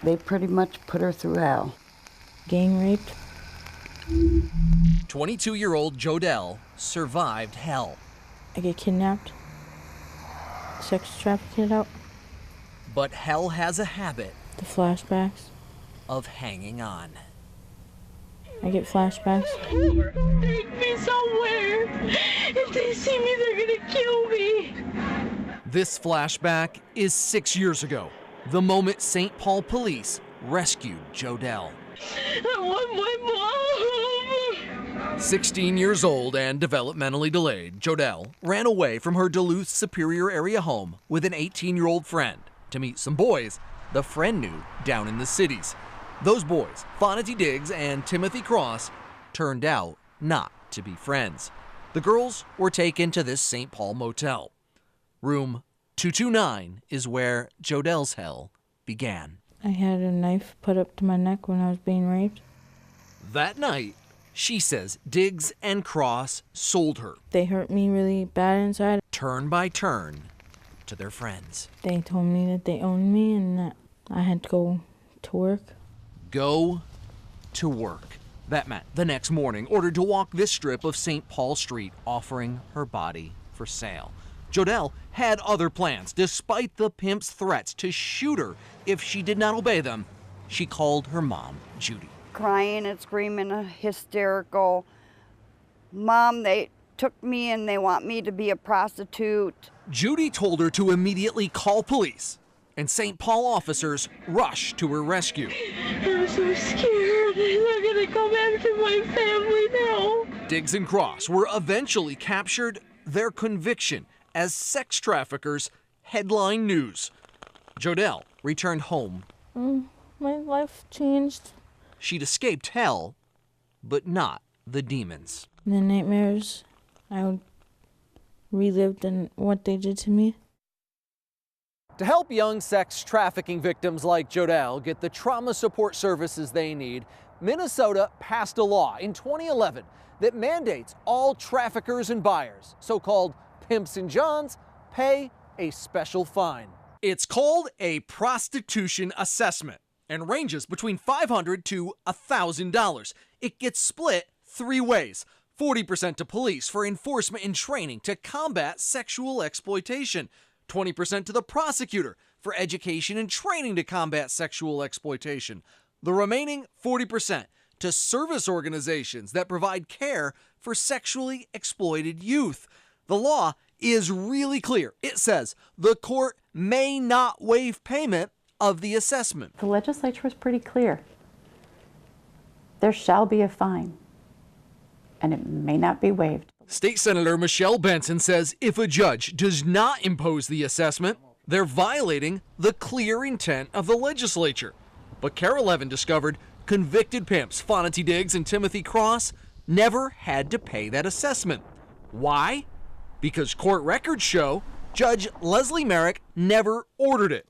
They pretty much put her through hell. Gang raped. 22-year-old Jodelle survived hell. I get kidnapped, sex trafficked out. But hell has a habit The flashbacks. of hanging on. I get flashbacks. Take me somewhere. If they see me, they're gonna kill me. This flashback is 6 years ago, the moment St. Paul police rescued Jodelle. I want my mom. 16 years old and developmentally delayed, Jodelle ran away from her Duluth Superior area home with an 18-year-old friend to meet some boys the friend knew down in the cities. Those boys, Fonity Diggs and Timothy Cross, turned out not to be friends. The girls were taken to this St. Paul motel. Room 229 is where Jodelle's hell began. I had a knife put up to my neck when I was being raped. That night, she says Diggs and Cross sold her, They hurt me really bad inside. turn by turn, to their friends. They told me that they owned me and that I had to go to work. Go to work. That meant the next morning, ordered to walk this strip of St. Paul Street, offering her body for sale. Jodelle had other plans. Despite the pimp's threats to shoot her if she did not obey them, she called her mom, Judy. Crying and screaming, hysterical. Mom, they took me and they want me to be a prostitute. Judy told her to immediately call police, and St. Paul officers rushed to her rescue. I'm so scared. They're gonna come after my family now. Diggs and Cross were eventually captured. Their conviction as sex traffickers headline news. Jodelle returned home. My life changed. She'd escaped hell, but not the demons. The nightmares, I relived and what they did to me. To help young sex trafficking victims like Jodelle get the trauma support services they need, Minnesota passed a law in 2011 that mandates all traffickers and buyers, so-called pimps and johns, pay a special fine. It's called a prostitution assessment and ranges between $500 to $1,000. It gets split 3 ways. 40% to police for enforcement and training to combat sexual exploitation. 20% to the prosecutor for education and training to combat sexual exploitation. The remaining 40% to service organizations that provide care for sexually exploited youth. The law is really clear. It says the court may not waive payment of the assessment. The legislature is pretty clear. There shall be a fine, and it may not be waived. State Senator Michelle Benson says if a judge does not impose the assessment, they're violating the clear intent of the legislature. But Carol Levin discovered convicted pimps Fonity Diggs and Timothy Cross never had to pay that assessment. Why? Because court records show Judge Leslie Merrick never ordered it.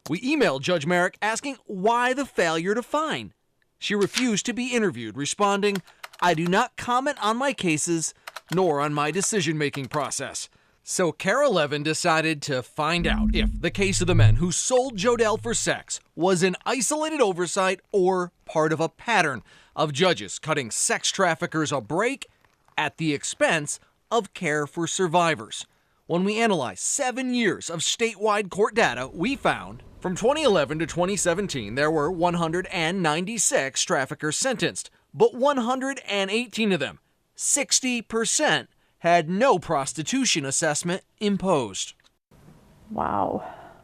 We emailed Judge Merrick asking why the failure to fine. She refused to be interviewed, responding, "I do not comment on my cases nor on my decision-making process." So Carol Levin decided to find out if the case of the men who sold Jodelle for sex was an isolated oversight or part of a pattern of judges cutting sex traffickers a break at the expense of care for survivors. When we analyzed 7 years of statewide court data, we found from 2011 to 2017, there were 196 traffickers sentenced, but 118 of them, 60%, had no prostitution assessment imposed. Wow.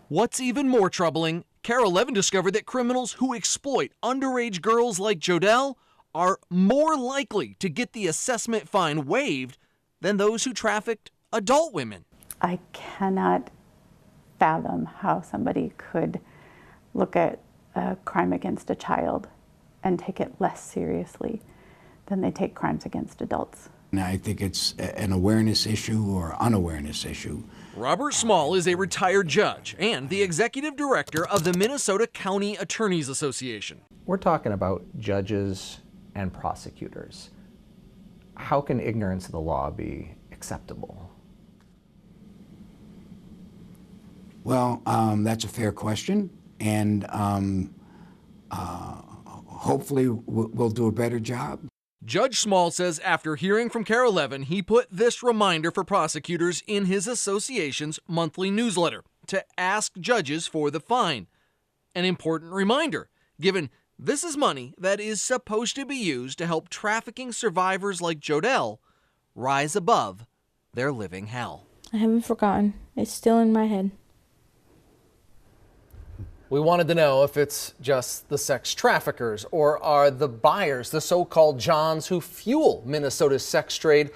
What's even more troubling, Carol Levin discovered that criminals who exploit underage girls like Jodelle are more likely to get the assessment fine waived than those who trafficked adult women. I cannot fathom how somebody could look at a crime against a child and take it less seriously than they take crimes against adults. And I think it's an awareness issue or unawareness issue. Robert Small is a retired judge and the executive director of the Minnesota County Attorneys Association. We're talking about judges and prosecutors. How can ignorance of the law be acceptable? Well, that's a fair question. And hopefully we'll do a better job. Judge Small says after hearing from KARE 11, he put this reminder for prosecutors in his association's monthly newsletter to ask judges for the fine. An important reminder, given this is money that is supposed to be used to help trafficking survivors like Jodelle rise above their living hell. I haven't forgotten. It's still in my head. We wanted to know if it's just the sex traffickers or are the buyers, the so-called Johns who fuel Minnesota's sex trade,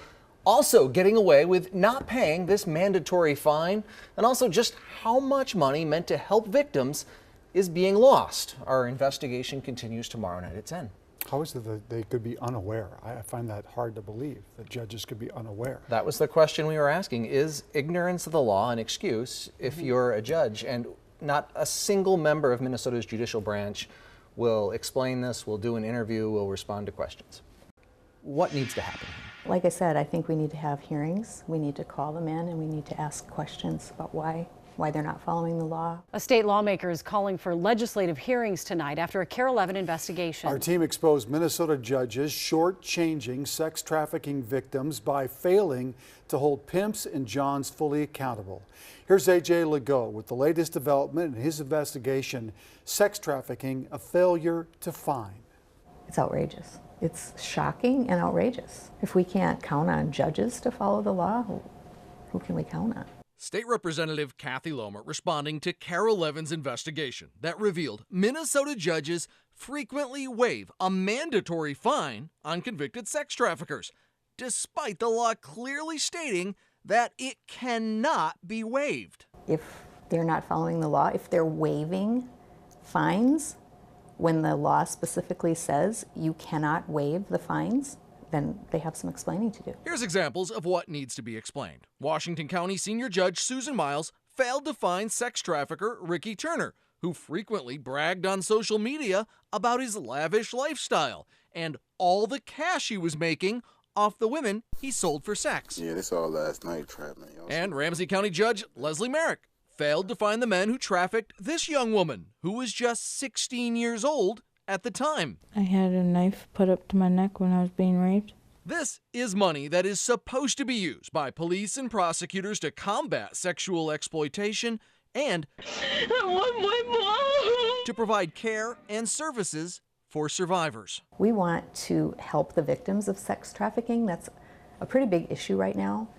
also getting away with not paying this mandatory fine, and also just how much money meant to help victims is being lost. Our investigation continues tomorrow night at 10. How is it that they could be unaware? I find that hard to believe, that judges could be unaware. That was the question we were asking. Is ignorance of the law an excuse if you're a judge? And not a single member of Minnesota's judicial branch will explain this, will do an interview, will respond to questions. What needs to happen? Like I said, I think we need to have hearings. We need to call them in and we need to ask questions about why they're not following the law. A state lawmaker is calling for legislative hearings tonight after a KARE 11 investigation. Our team exposed Minnesota judges shortchanging sex trafficking victims by failing to hold pimps and Johns fully accountable. Here's AJ Legault with the latest development in his investigation, Sex Trafficking, a Failure to Fine. It's outrageous. It's shocking and outrageous. If we can't count on judges to follow the law, who can we count on? State Representative Kathy Lomer responding to KARE 11's investigation that revealed Minnesota judges frequently waive a mandatory fine on convicted sex traffickers, despite the law clearly stating that it cannot be waived. If they're not following the law, if they're waiving fines when the law specifically says you cannot waive the fines, then they have some explaining to do. Here's examples of what needs to be explained. Washington County Senior Judge Susan Miles failed to fine sex trafficker Ricky Turner, who frequently bragged on social media about his lavish lifestyle and all the cash he was making off the women he sold for sex. Yeah, this all last night, trap man. And Ramsey County Judge Leslie Merrick failed to find the men who trafficked this young woman, who was just 16 years old at the time. I had a knife put up to my neck when I was being raped. This is money that is supposed to be used by police and prosecutors to combat sexual exploitation and I want my mom. to provide care and services for survivors. We want to help the victims of sex trafficking. That's a pretty big issue right now.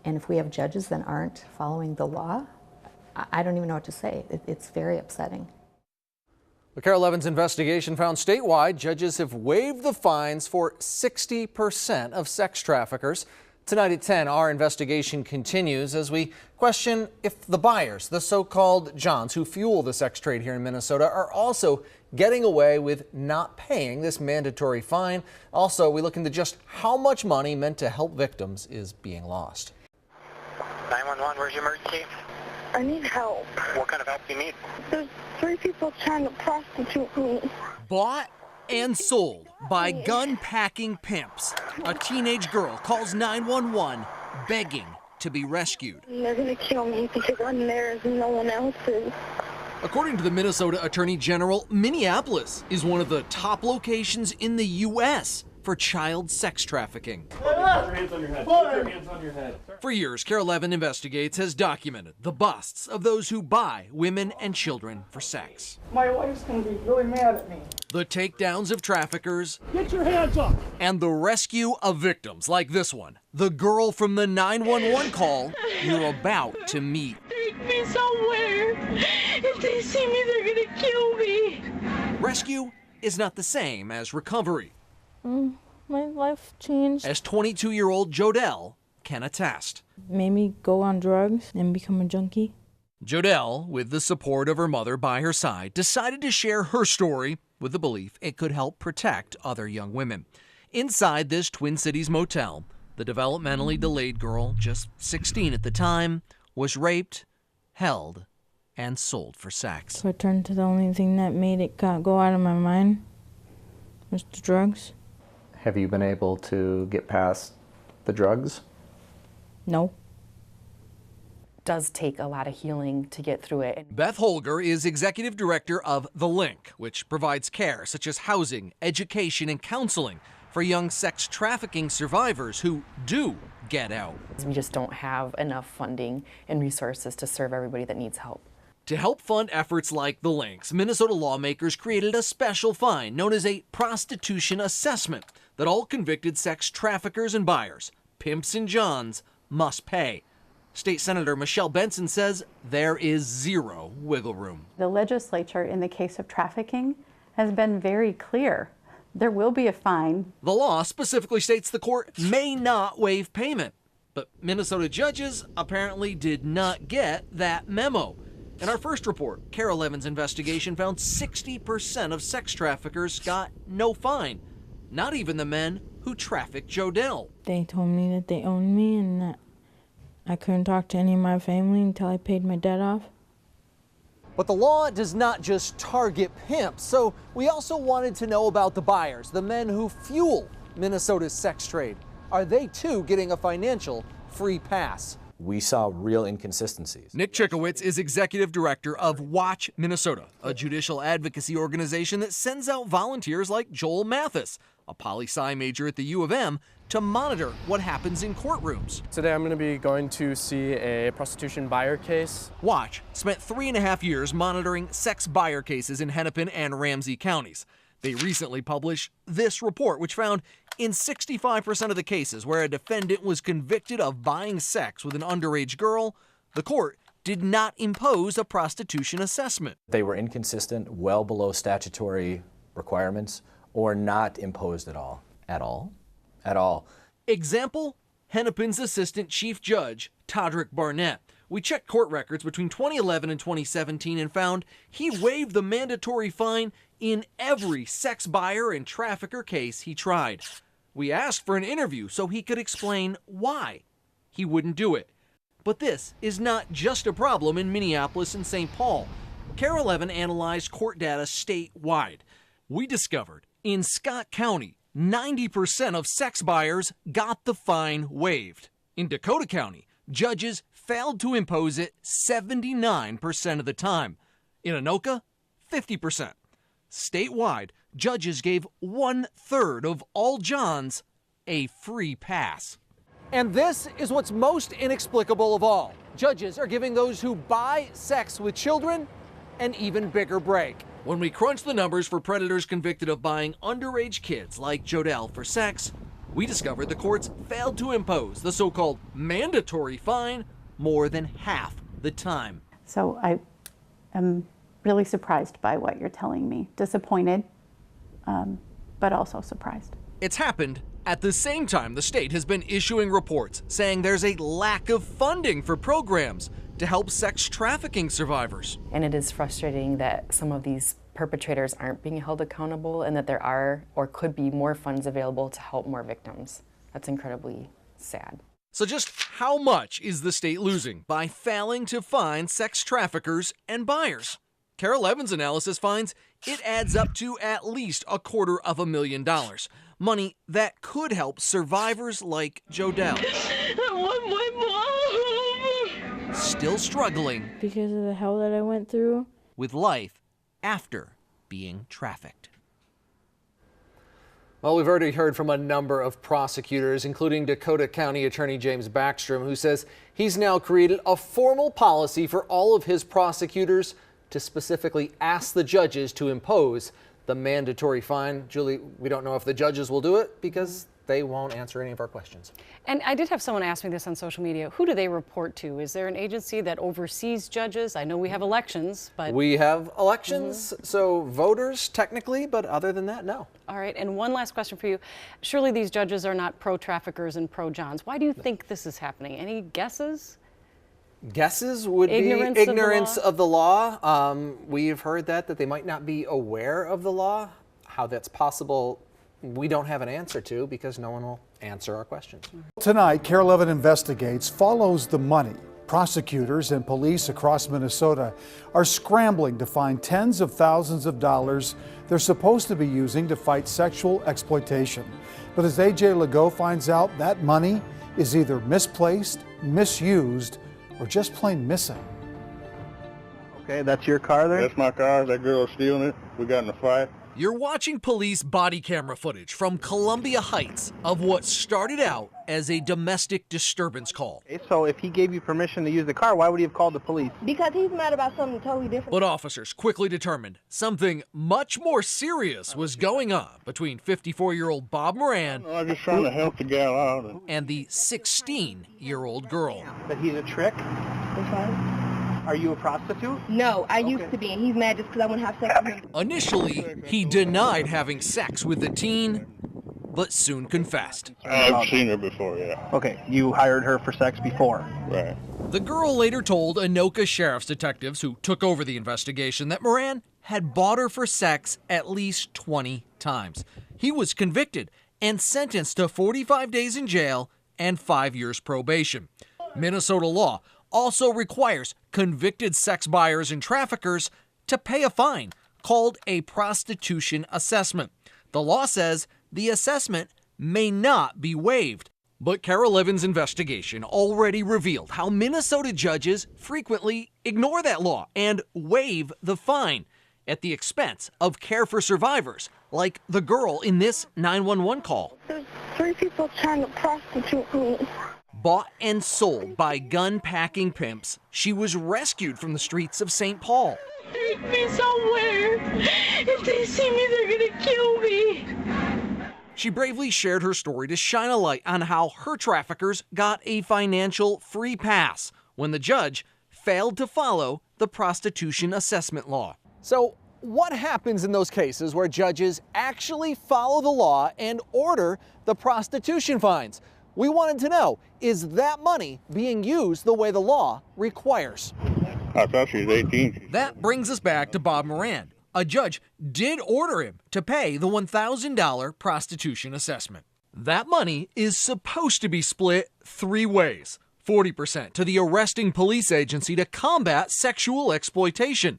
And if we have judges that aren't following the law, I don't even know what to say. It's very upsetting. The KARE 11's investigation found statewide judges have waived the fines for 60% of sex traffickers. Tonight at 10, our investigation continues as we question if the buyers, the so-called Johns who fuel the sex trade here in Minnesota, are also getting away with not paying this mandatory fine. Also, we look into just how much money meant to help victims is being lost. 911, where's your emergency? I need help. What kind of help do you need? There's 3 people trying to prostitute me. Bought and sold by gun-packing pimps. A teenage girl calls 911 begging to be rescued. They're going to kill me because I'm there and no one else is. According to the Minnesota Attorney General, Minneapolis is one of the top locations in the U.S. for child sex trafficking. Put your hands on your head. Put your hands on your head. For years, KARE 11 Investigates has documented the busts of those who buy women and children for sex. My wife's going to be really mad at me. The takedowns of traffickers. Get your hands up. And the rescue of victims like this one, the girl from the 911 call you're about to meet. Take me somewhere. If they see me, they're going to kill me. Rescue is not the same as recovery. My life changed. As 22-year-old Jodelle can attest. Made me go on drugs and become a junkie. Jodelle, with the support of her mother by her side, decided to share her story with the belief it could help protect other young women. Inside this Twin Cities motel, the developmentally delayed girl, just 16 at the time, was raped, held, and sold for sex. So I turned to the only thing that made it go out of my mind was the drugs. Have you been able to get past the drugs? No. does take a lot of healing to get through it. Beth Holger is executive director of The Link, which provides care such as housing, education, and counseling for young sex trafficking survivors who do get out. We just don't have enough funding and resources to serve everybody that needs help. To help fund efforts like The Link's, Minnesota lawmakers created a special fine known as a prostitution assessment that all convicted sex traffickers and buyers, pimps and johns, must pay. State Senator Michelle Benson says there is zero wiggle room. The legislature, in the case of trafficking, has been very clear. There will be a fine. The law specifically states the court may not waive payment, but Minnesota judges apparently did not get that memo. In our first report, Carol Evans' investigation found 60% of sex traffickers got no fine, not even the men who trafficked Jodelle. They told me that they owned me and that I couldn't talk to any of my family until I paid my debt off. But the law does not just target pimps, so we also wanted to know about the buyers, the men who fuel Minnesota's sex trade. Are they too getting a financial free pass? We saw real inconsistencies. Nick Chickowitz is executive director of Watch Minnesota, a judicial advocacy organization that sends out volunteers like Joel Mathis, a poli-sci major at the U of M, to monitor what happens in courtrooms. Today I'm going to be going to see a prostitution buyer case. Watch spent 3.5 years monitoring sex buyer cases in Hennepin and Ramsey counties. They recently published this report, which found in 65% of the cases where a defendant was convicted of buying sex with an underage girl, the court did not impose a prostitution assessment. They were inconsistent, well below statutory requirements, or not imposed at all. At all? At all. Example, Hennepin's Assistant Chief Judge, Todrick Barnett. We checked court records between 2011 and 2017 and found he waived the mandatory fine in every sex buyer and trafficker case he tried. We asked for an interview so he could explain why. He wouldn't do it. But this is not just a problem in Minneapolis and St. Paul. Carol Evan analyzed court data statewide. We discovered in Scott County, 90% of sex buyers got the fine waived. In Dakota County, judges failed to impose it 79% of the time. In Anoka, 50%. Statewide, judges gave 1/3 of all johns a free pass. And this is what's most inexplicable of all. Judges are giving those who buy sex with children an even bigger break. When we crunch the numbers for predators convicted of buying underage kids like Jodelle for sex, we discovered the courts failed to impose the so-called mandatory fine more than half the time. So I am really surprised by what you're telling me. Disappointed, but also surprised. It's happened at the same time the state has been issuing reports saying there's a lack of funding for programs to help sex trafficking survivors. And it is frustrating that some of these perpetrators aren't being held accountable and that there are or could be more funds available to help more victims. That's incredibly sad. So just how much is the state losing by failing to find sex traffickers and buyers? Carol Evans' analysis finds it adds up to at least $250,000. Money that could help survivors like Jodelle. I want my mom. Still struggling Because of the hell that I went through. with life after being trafficked. Well, we've already heard from a number of prosecutors, including Dakota County Attorney James Backstrom, who says he's now created a formal policy for all of his prosecutors to specifically ask the judges to impose the mandatory fine. Julie, we don't know if the judges will do it because they won't answer any of our questions. And I did have someone ask me this on social media. Who do they report to? Is there an agency that oversees judges? I know we have elections, but... We have elections, so voters technically, but other than that, no. All right, and one last question for you. Surely these judges are not pro-traffickers and pro-johns. Why do you think this is happening? Any guesses? Guesses would be ignorance of the law. We've heard that they might not be aware of the law. How that's possible, we don't have an answer to because no one will answer our questions. Tonight, Carol Evan Investigates follows the money. Prosecutors and police across Minnesota are scrambling to find tens of thousands of dollars they're supposed to be using to fight sexual exploitation. But as AJ Legault finds out, that money is either misplaced, misused, or just plain missing. Okay, that's your car there? That's my car. That girl was stealing it. We got in a fight. You're watching police body camera footage from Columbia Heights of what started out as a domestic disturbance call. Okay, so if he gave you permission to use the car, why would he have called the police? Because he's mad about something totally different. But officers quickly determined something much more serious was going on between 54-year-old Bob Moran I was just trying to help the gal out. and the 16-year-old girl. That he's a trick? I'm sorry? Are you a prostitute? No, I used to be, and he's mad just because I want to have sex with him. Initially, he denied having sex with the teen, but soon confessed. I've seen her before, yeah. Okay, you hired her for sex before? Right. The girl later told Anoka sheriff's detectives who took over the investigation that Moran had bought her for sex at least 20 times. He was convicted and sentenced to 45 days in jail and 5 years probation. Minnesota law also requires convicted sex buyers and traffickers to pay a fine called a prostitution assessment. The law says the assessment may not be waived. But Carol Evans' investigation already revealed how Minnesota judges frequently ignore that law and waive the fine at the expense of care for survivors, like the girl in this 911 call. There's 3 people trying to prostitute me. Bought and sold by gun-packing pimps, she was rescued from the streets of St. Paul. Take me somewhere. If they see me, they're gonna kill me. She bravely shared her story to shine a light on how her traffickers got a financial free pass when the judge failed to follow the prostitution assessment law. So what happens in those cases where judges actually follow the law and order the prostitution fines? We wanted to know, is that money being used the way the law requires? I thought she was 18. That brings us back to Bob Moran. A judge did order him to pay the $1,000 prostitution assessment. That money is supposed to be split 3 ways. 40% to the arresting police agency to combat sexual exploitation.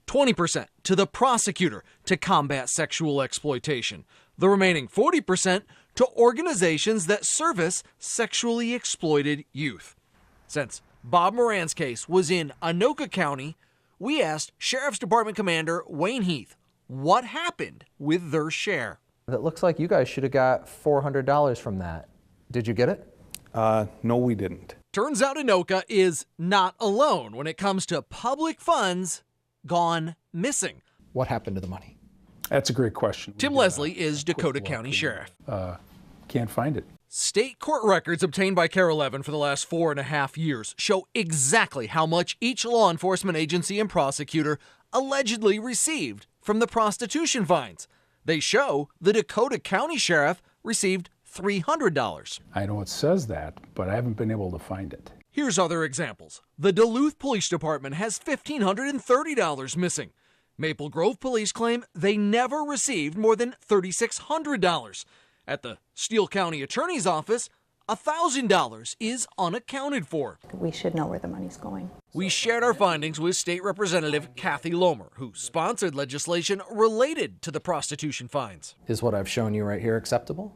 20% to the prosecutor to combat sexual exploitation. The remaining 40% to organizations that service sexually exploited youth. Since Bob Moran's case was in Anoka County, we asked Sheriff's Department Commander Wayne Heath what happened with their share. It looks like you guys should have got $400 from that. Did you get it? No, we didn't. Turns out Anoka is not alone when it comes to public funds gone missing. What happened to the money? That's a great question. Tim Leslie is Dakota County Sheriff. Can't find it. State court records obtained by Carol Evans for the last 4.5 years show exactly how much each law enforcement agency and prosecutor allegedly received from the prostitution fines. They show the Dakota County Sheriff received $300. I know it says that, but I haven't been able to find it. Here's other examples. The Duluth Police Department has $1,530 missing. Maple Grove Police claim they never received more than $3,600. At the Steele County Attorney's Office, $1,000 is unaccounted for. We should know where the money's going. We shared our findings with State Representative Kathy Lomer, who sponsored legislation related to the prostitution fines. Is what I've shown you right here acceptable?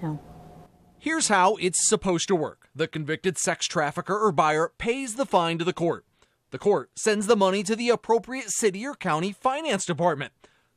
No. Here's how it's supposed to work. The convicted sex trafficker or buyer pays the fine to the court. The court sends the money to the appropriate city or county finance department.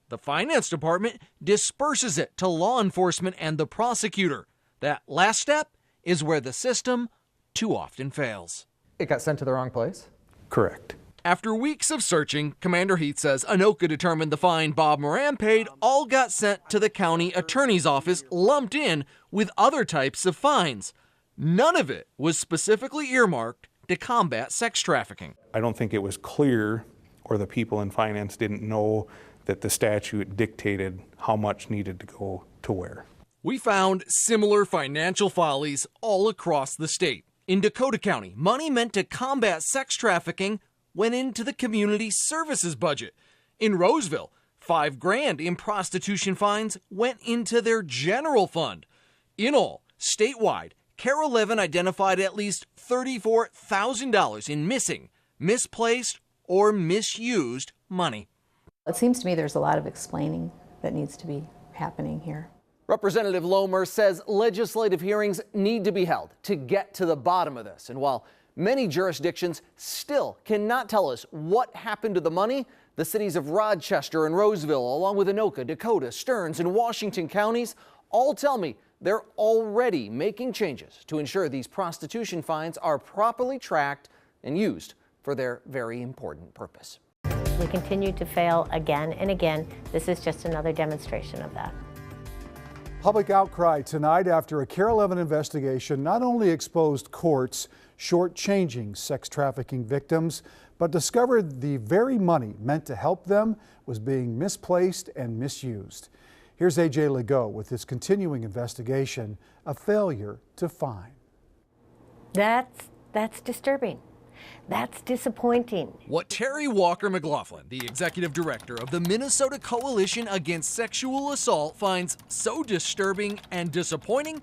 The finance department disperses it to law enforcement and the prosecutor. That last step is where the system too often fails. It got sent to the wrong place? Correct. After weeks of searching, Commander Heath says Anoka determined the fine Bob Moran paid all got sent to the county attorney's office, lumped in with other types of fines. None of it was specifically earmarked to combat sex trafficking. I don't think it was clear, or the people in finance didn't know that the statute dictated how much needed to go to where. We found similar financial follies all across the state. In Dakota County, money meant to combat sex trafficking went into the community services budget. In Roseville, $5,000 in prostitution fines went into their general fund. In all, statewide, Carol Evans identified at least $34,000 in missing, misplaced, or misused money. It seems to me there's a lot of explaining that needs to be happening here. Representative Lomer says legislative hearings need to be held to get to the bottom of this. And while many jurisdictions still cannot tell us what happened to the money, the cities of Rochester and Roseville, along with Anoka, Dakota, Stearns, and Washington counties all tell me they're already making changes to ensure these prostitution fines are properly tracked and used for their very important purpose. We continue to fail again and again. This is just another demonstration of that. Public outcry tonight after a Care 11 investigation not only exposed courts shortchanging sex trafficking victims, but discovered the very money meant to help them was being misplaced and misused. Here's AJ Legault with his continuing investigation, a failure to fine. That's disturbing. That's disappointing. What Terry Walker McLaughlin, the executive director of the Minnesota Coalition Against Sexual Assault, finds so disturbing and disappointing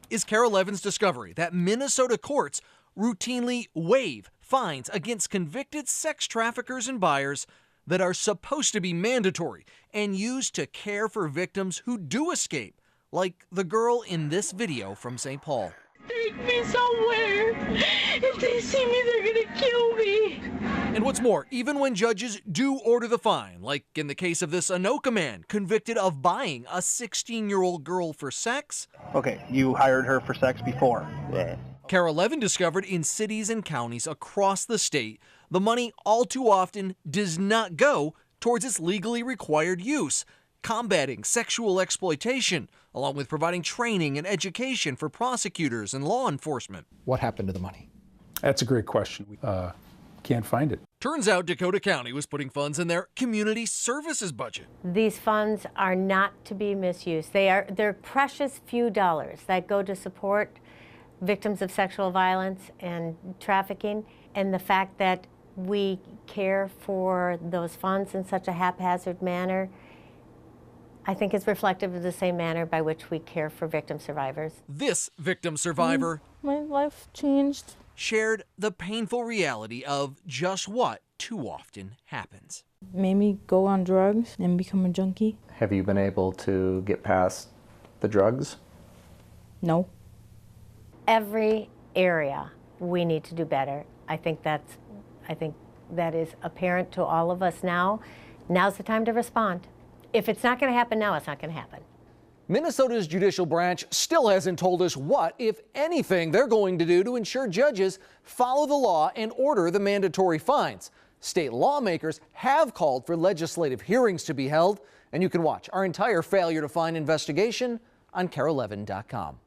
is Care 11's discovery that Minnesota courts routinely waive fines against convicted sex traffickers and buyers that are supposed to be mandatory and used to care for victims who do escape, like the girl in this video from St. Paul. Take me somewhere. If they see me, they're gonna kill me. And what's more, even when judges do order the fine, like in the case of this Anoka man convicted of buying a 16-year-old girl for sex. Okay, you hired her for sex before. Right. Care 11 discovered in cities and counties across the state, the money all too often does not go towards its legally required use, combating sexual exploitation, along with providing training and education for prosecutors and law enforcement. What happened to the money? That's a great question. We can't find it. Turns out Dakota County was putting funds in their community services budget. These funds are not to be misused. They're precious few dollars that go to support victims of sexual violence and trafficking, and the fact that we care for those funds in such a haphazard manner, I think is reflective of the same manner by which we care for victim survivors. This victim survivor My life changed. shared the painful reality of just what too often happens. Made me go on drugs and become a junkie. Have you been able to get past the drugs? No. Every area we need to do better. I think that is apparent to all of us now. Now's the time to respond. If it's not going to happen now, it's not going to happen. Minnesota's judicial branch still hasn't told us what, if anything, they're going to do to ensure judges follow the law and order the mandatory fines. State lawmakers have called for legislative hearings to be held, and you can watch our entire failure to fine investigation on care11.com.